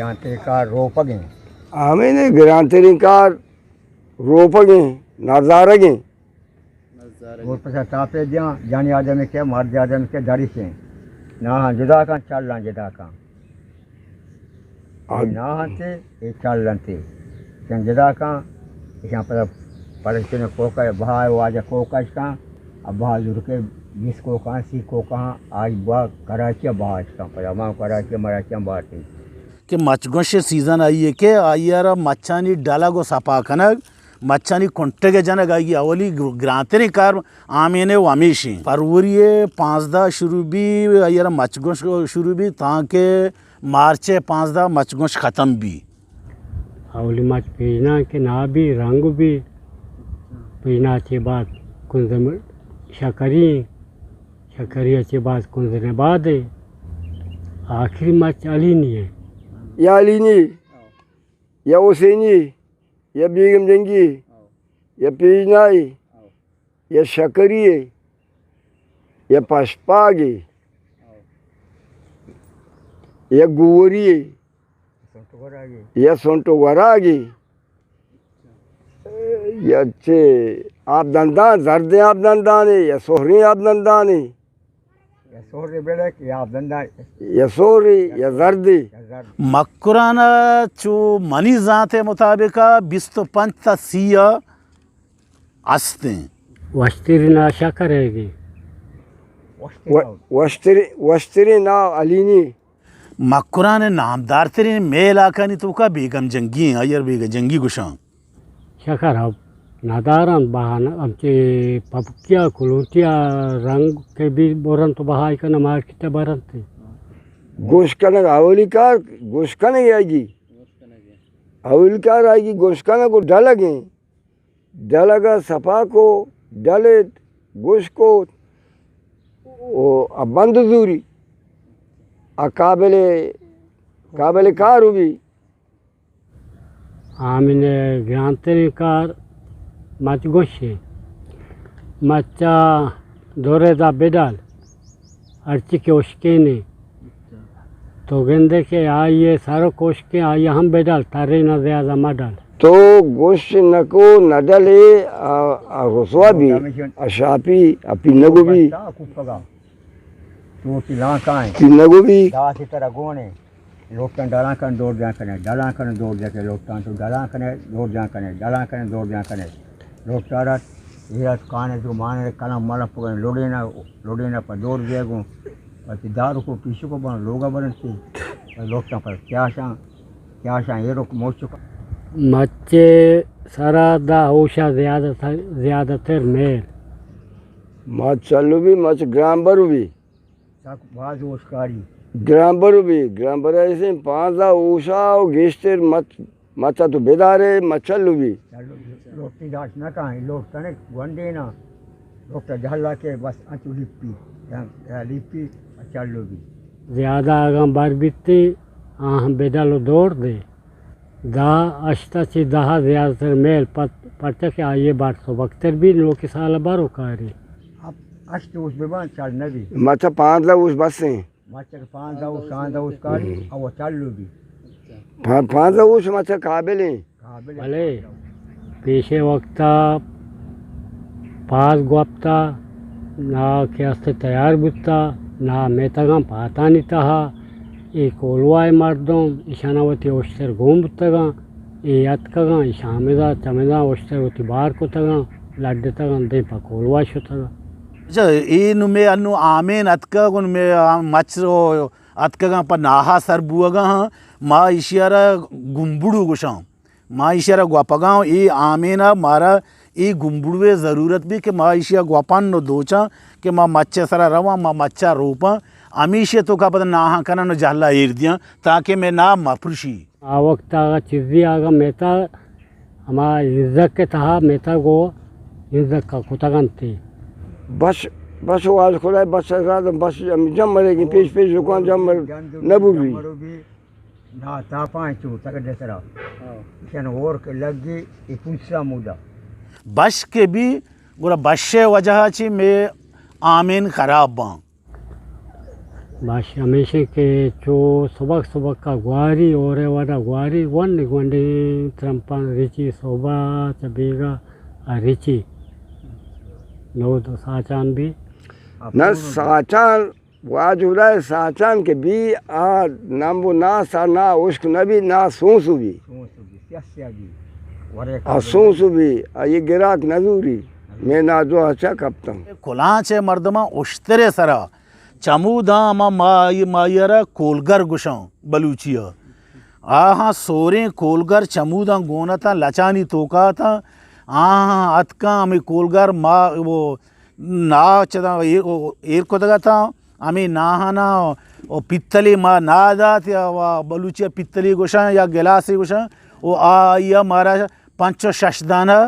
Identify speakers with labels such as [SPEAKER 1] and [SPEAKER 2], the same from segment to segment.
[SPEAKER 1] Granterikar Ropagin.
[SPEAKER 2] Amene Granterikar Ropagin Nazaragin.
[SPEAKER 1] Or pasa tape diyan jani adam ke mard adam ke dari se. Na juda kan challan juda kan. Na hante e challante. Kan juda kan यहाँ पर पलटने को का भाई वाजा को का इसका अब भाई जुड़ के जिस को कहाँ सी को कहाँ आज बा कराची बाहर इसका पर हमारा कराची मराठी बाहर थी
[SPEAKER 3] कि मचगोश सीजन आई है कि आई यार मच्छानी डाला गो सपा कनक मच्छानी कोंटे के जनक आई अवली ग्रांतरी कार आमेने वामीशी फरवरी 5 शुरू भी यार मचगोश शुरू भी ताकि मार्च 5 मचगोश ख़त्म भी
[SPEAKER 4] अवली मच पीना के ना भी रंग भी पीना के बाद कुछ शक्करी के बाद कुछ दिन बाद आखिरी मच अली नहीं है
[SPEAKER 2] या अलीनी या हुसैनी या बेगम जंगी या पीनाई या शक्करी या पशपागी या गुवरी या सोंटो वरागी या चे आप दंदान जर्दे आप दंदाने या सोहरी आप दंदाने
[SPEAKER 1] या सोहरे बेड़े कि आप दंदा
[SPEAKER 2] या सोहरी या जर्दी
[SPEAKER 3] मक्कुराना चो मनी जाते मुताबिक 25 تا 30 आस्ते
[SPEAKER 4] वस्तीरी नाशा करेगी
[SPEAKER 2] वस्त्री ना अलीनी
[SPEAKER 3] मक्कुरान नामदार तेरे मेल आकानी तो का बेगम जंगी अयर बेगम जंगी गुशां
[SPEAKER 4] शकर अब नादारन बहाना आमचे पपकिया कुलुटिया रंग के भी बोरन तो बहाई का नमाज कितना बरन थे
[SPEAKER 2] गोश्कनक अवलिकार गोश्कनक आएगी अवलिकार आएगी गोश्कनक को डालेंगे डालेगा सफा को डाले गोश्त को अब बंद दूरी काबिल कार हुई
[SPEAKER 4] आमिने ग्रांतरी कार मच गोशे मच्चा दौरे दा बेडाल अर्ची के उसके ने तो गेंदे के आइए सारो कोश के आइए हम बेडाल तारे न ज्यादा मडाल
[SPEAKER 2] तो गोश्त नको न डाले रसवा भी अशापी अपी नगो भी
[SPEAKER 1] तो पिला का है
[SPEAKER 2] नगो भी
[SPEAKER 1] दास तरह गोने लोटन डाला कर दौड़ जा कने डाला कर दौड़ जा के लोटन तो डाला कने दौड़ जा कने डाला कर दौड़ जा कने लोटारा ये काने जो माने कना माला पकड़ लोडे ना पर दौड़ गया गो और दारू को पीछे को बन लोगा बनती लोटन पर क्या शा ये रोक मोच चुका
[SPEAKER 4] मच्चे सारा दा होशा ज्यादातर मेल
[SPEAKER 2] मच चलू भी मच ग्रामबर भी
[SPEAKER 1] सब बाज उसकारी
[SPEAKER 2] ग्रामबर ऐसे 5 ऊषा और गेस्टर मचा तो बेदारे मचल भी
[SPEAKER 1] लोटी दास न कहाँ लोटन वंडे ना लोटा झाला के बस अचू लिपी चलो भी
[SPEAKER 4] ज्यादा आगम बार बीतती हम बेडालो दौड़ दे दा अश्ता से दहा ज्यादातर मेल पता के आइए बात तो वक्तर भी लोग के साल बार उकारी
[SPEAKER 1] अब अष्ट उस बेबान चल नबी
[SPEAKER 2] मचा 5 उस बस से
[SPEAKER 1] मचा 5 उस 5 उस कारी और वो चलो भी
[SPEAKER 2] 5 उस मचा काबिल
[SPEAKER 4] भले पीछे वक्ता 5 गुप्ता ना क्या से तैयार बुता ना मैं तगम पाता नहीं था एक कोलवाए मर्दम ईशानावती ओस्टर घूम तगा ये याद कगा ईशामेदा चमेदा ओस्टर होती बाहर को तगा लड्डे तगा दे पा कोलवा शो तगा
[SPEAKER 3] अच्छा इन में अनु आमेन अतका गुन में मचरो अतका पर नाहा सर बुआगा माँ इशियारा गुम्बुडू गुशां माँ इशियारा ग्वापगांव ये आमेना मारा ये गुम्बुडवे ज़रूरत भी कि माँ इशिया ग्वापान नो दोचा कि माँ मच्चे सरा रवा माँ मच्चा रोपा अमीशे तो का पता नाहा करना न जहला एर दिया ताकि मैं ना मफरुशी
[SPEAKER 4] आ वक्त आगा चीज़ी आगा मेता हमारा इज्जत के तहा मेता को इज्जत का कुतागन थी
[SPEAKER 2] बस वो आज खुला बस रात बस जम मरेगी पेश दुकान जम नबूवी
[SPEAKER 1] ना तापाएं चू तक देसरा क्या और के लगी ये पूछा मुदा
[SPEAKER 3] बश के भी गुरा बशे वजह ची में आमीन खराब बा
[SPEAKER 4] बाश हमेशा के जो सुबह का ग्वारी और वादा ग्वारी वन गुंडे त्रंपन रिची सोबा चबेगा रिची नो तो साचान भी
[SPEAKER 2] न साचान वाजुराय साचान के भी आ नामो ना सा ना उश्क नबी ना सोसु भी आ सोसु भी आ ये गिराक नजूरी मैं ना जो अच्छा कपता
[SPEAKER 3] कुलाचे मर्दमा उश्तरे सरा चमूदा मायर कोलगर गुशं बलूचिया आहा सोरे कोलगर चमूदा गोनता लचानी तोका था आहा अतका हमें कोलगर मा वो ना चदा एर को दगा था हमें नाहाना ओ पित्तली मा नादा बलूचिया पित्तली गुशं या गिलासी गुशं वो या मारा पंचो शशदाना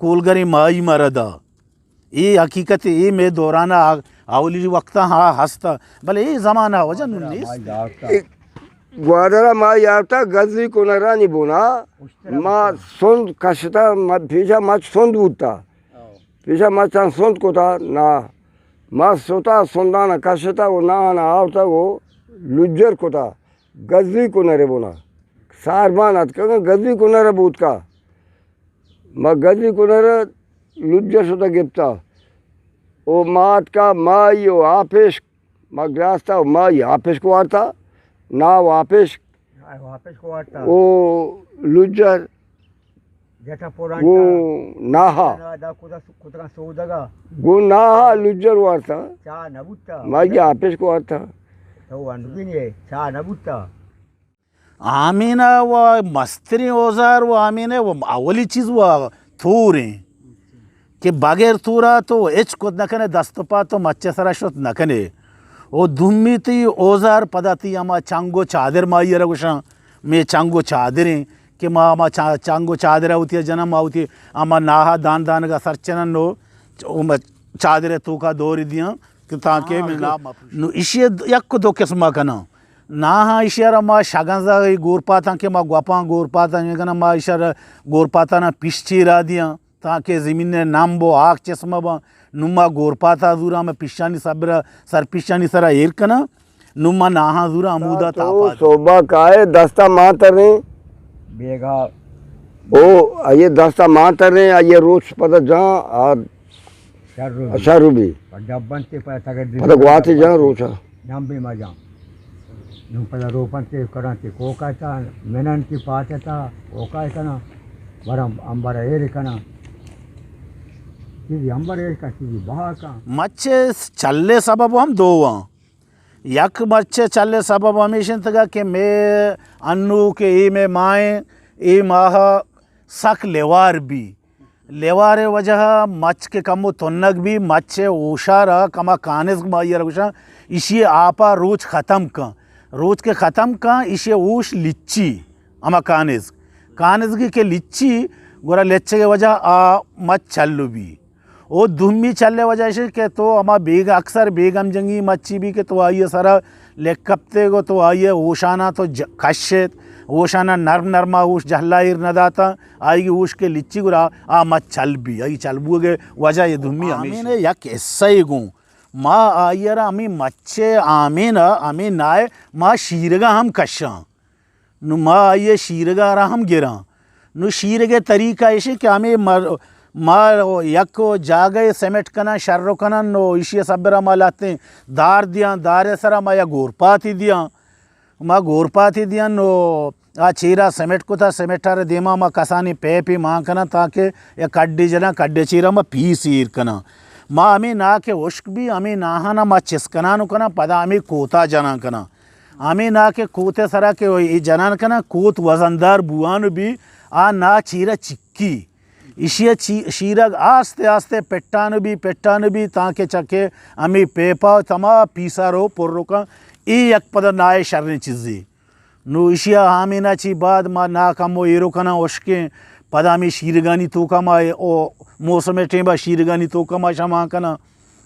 [SPEAKER 3] कोलगरी माई मरदा ये हकीकत ये में दौराना आवली वक्त हाँ हंसता भले ये ज़माना हो जा
[SPEAKER 2] ग्वादरा मा यावता गजरी को नरानी बोना मा सोंद कशता मा पीछा मा सोंद बूता पीछा मा चां सोंद को था ना मा सोता सोंदाना कशता वो ना आवता वो लुज्जर को था गजरी को नरे बोना सारबान अत का गजरी को नरे बूत का मा गजरी को नरे लुज्जर सोता गिफ्ता ओ मात का माई ओ आपेश मा ग्रास्ता ओ माई आपेश को आता ना वापेश वो लुज्जर वो नाहा वो नाहा लुज्जर वार्ता माई आपेश को वार्ता
[SPEAKER 3] आमीना वो मस्तरी औजार वो आमीने वो अवली चीज़ वो थोरे कि बगैर थूरा तो एच खुद नकने दस्तपा तो मच्चे सराशत नकने ओ दुम्मीती औजार पदाती अमा चांगो चादर माई रघुशा मैं चांगो चादरें कि माँ चांगो चादर होती है जन्म आती अमा नाहा दान दान का सरचन नो चादर तो का दौर दिया कि ताकि नु इशे यक दो किस्म का नाहा इशारा मा शगंजा गोरपाता के माँ गुपा गोरपाता कना माँ इशारा गोरपाता ना पिश्चीरा दिया ताकि ज़मीन ने नाम बो आग चश्मा बा नुमा गोरपाता दूरा में पिशानी सबरा सर पिशानी सरा एर कना नुमा नाहा दूरा अमूदा तापा
[SPEAKER 2] सोबा काए दस्ता मातरे
[SPEAKER 1] बेगा
[SPEAKER 2] ओ ये दस्ता मातरे ये रोज पता जहाँ आ शरुबी
[SPEAKER 1] डब्बंते
[SPEAKER 2] पता गुआते जहाँ रोचा
[SPEAKER 1] नंबी मजा नु पता रोपंते करंते कोकाता मेनंती पाचता कोकाय कना वरम अंबर एर कना
[SPEAKER 3] मच्छे चलने सबब हम दो यक मच्छे चलने सबब हमेशा तक कि मैं अन्नू के ए में माए ए माह सक लेवार भी लेवार वजह मच्छ के कमो तन्नक भी मच्छे ओशारा कमा कानिस मायर उषा इसी आपा रोज के ख़त्म का इसे ऊश लिच्ची अमा कानिस की लिच्ची गोरा लेच्चे के वजह आ मच्छ चल्लू भी वो दुम्मी चलने वजह से के तो अमा बेग अक्सर बेगम जंगी मच्छी भी के तो आइए सारा लेकपते को तो आइए ओशाना तो खशेत ओशाना नर्म नरमा ऊश जहलाइर न दाता आएगी ऊश के लिच्ची गुरा आ मत चल भी आई चल बुगे वजह ये दुम्मी हमें यक ऐसा ही गूँ माँ आइयरा अमी मच्छे आमीन अमी नाय माँ शीरगा हम कशा नु माँ आइए शीरगा रहा हम गिरा नु शीर के तरीका ऐसे कि हमें मार यक जागे सेमेट कना शर्रो कना नो इशिया सबरा मालाते दार दिया दारे सरा मा या गोरपाती दिया माँ गोरपाती दिया नो आ चीरा सेमेट को था सेमेटार देमा मा कसानी पे माँ कना ताकि या कड्डी जना कड्डे चीरा मा पीसीर कना माँ अमी ना के उश्क भी अमी नाहाना मा चिस्कना नु कना पदा अमी कोता जना कना अमी ना के कोते सरा के ये जनान कना कोत वजनदार बुआन भी आ ना चीरा चिक्की इशिया शीरग आस्ते आस्ते पेट्टान भी ताके चके अमी पेपा तमा पीसारो पुर्रो का ई यक पद नाय शर्ने चीज़ी नु इशिया हामिना ची बाद मा ना कमो एरो कना उश्के पदामी शीरगानी तो कमा ओ मौसम टेबा शीरगानी तो कमा शमा कना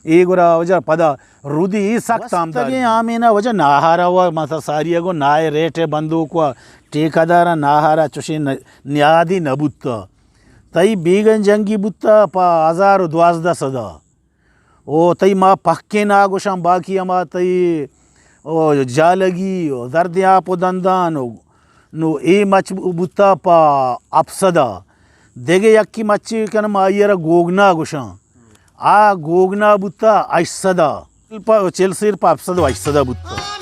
[SPEAKER 3] ए गुरा वजह पदा रुदी सख्त आमदानी आमीना वजह नाहारा व मत सारिया को नाय रेटे बंदूक व टेकादारा नाहारा चुशी न्यादी नबुत्ता तई बेगन जंगी बुत्ता पा 1012 सदा ओ तई मा पक्के ना गोशाम बाकी अमा तई o jalagi o zardia podandan no e mach butta pa apsada dege yakki machi kan ma ayera gogna gushan a gogna butta aisada Chelsea pa apsada aisada butta